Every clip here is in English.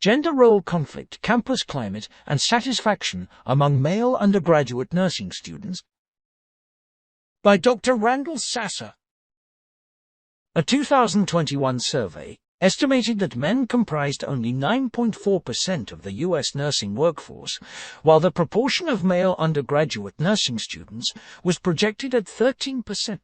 Gender Role Conflict, Campus Climate and Satisfaction Among Male Undergraduate Nursing Students, by Dr. Randelle Sasa. A 2021 survey estimated that men comprised only 9.4% of the U.S. nursing workforce, while the proportion of male undergraduate nursing students was projected at 13%.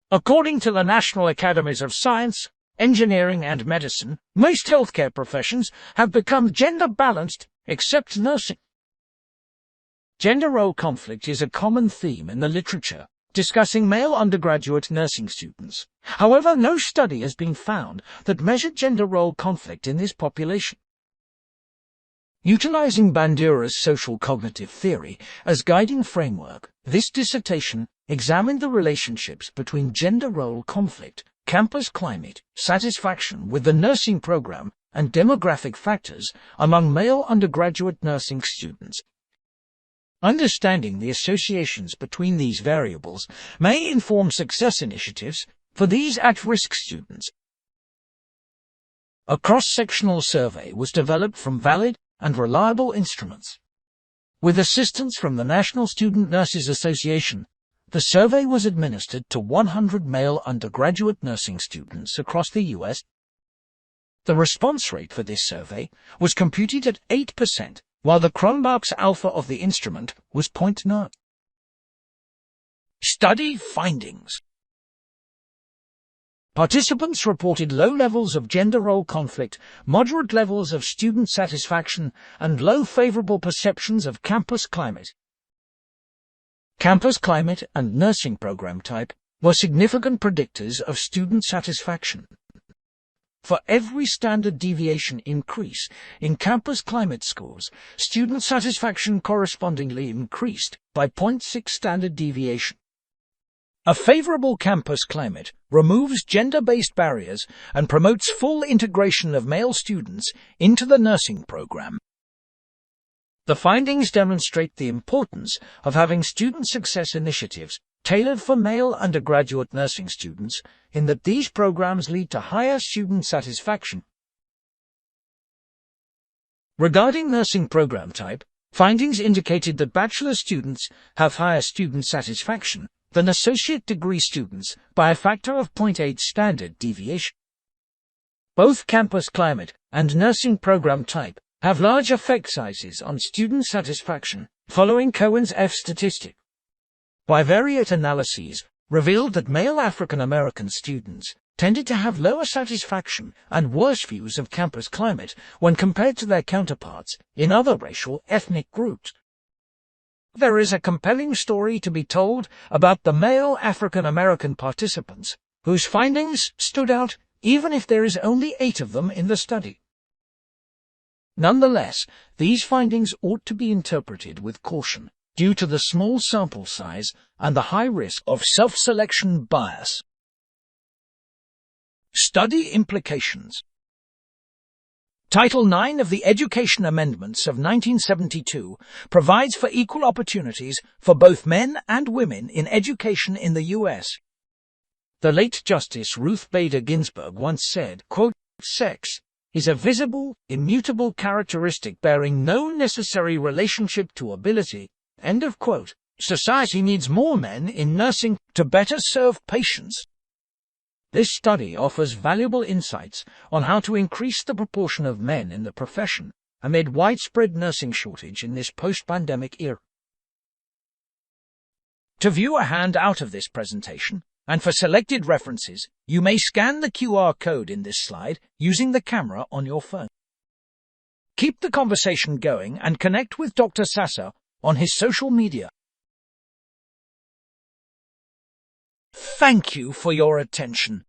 According to the National Academies of Science, Engineering and Medicine, most healthcare professions have become gender-balanced, except nursing. Gender role conflict is a common theme in the literature discussing male undergraduate nursing students. However, no study has been found that measured gender role conflict in this population. Utilizing Bandura's social cognitive theory as guiding framework, this dissertation examined the relationships between gender role conflict, campus climate, satisfaction with the nursing program, and demographic factors among male undergraduate nursing students. Understanding the associations between these variables may inform success initiatives for these at-risk students. A cross-sectional survey was developed from valid and reliable instruments. With assistance from the National Student Nurses Association, the survey was administered to 100 male undergraduate nursing students across the U.S. The response rate for this survey was computed at 8%, while the Cronbach's alpha of the instrument was 0.9. Study findings. Participants reported low levels of gender role conflict, moderate levels of student satisfaction, and low favorable perceptions of campus climate. Campus climate and nursing program type were significant predictors of student satisfaction. For every standard deviation increase in campus climate scores, student satisfaction correspondingly increased by 0.6 standard deviation. A favorable campus climate removes gender-based barriers and promotes full integration of male students into the nursing program. The findings demonstrate the importance of having student success initiatives tailored for male undergraduate nursing students, in that these programs lead to higher student satisfaction. Regarding nursing program type, findings indicated that bachelor students have higher student satisfaction than associate degree students by a factor of 0.8 standard deviation. Both campus climate and nursing program type have large effect sizes on student satisfaction, following Cohen's F statistic. Bivariate analyses revealed that male African American students tended to have lower satisfaction and worse views of campus climate when compared to their counterparts in other racial ethnic groups. There is a compelling story to be told about the male African American participants, whose findings stood out even if there is only 8 of them in the study. Nonetheless, these findings ought to be interpreted with caution, due to the small sample size and the high risk of self-selection bias. Study implications. Title IX of the Education Amendments of 1972 provides for equal opportunities for both men and women in education in the U.S. The late Justice Ruth Bader Ginsburg once said, quote, "Sex is a visible, immutable characteristic bearing no necessary relationship to ability." End of quote. Society needs more men in nursing to better serve patients. This study offers valuable insights on how to increase the proportion of men in the profession amid widespread nursing shortage in this post-pandemic era. To view a handout of this presentation, and for selected references, you may scan the QR code in this slide using the camera on your phone. Keep the conversation going and connect with Dr. Sasa on his social media. Thank you for your attention.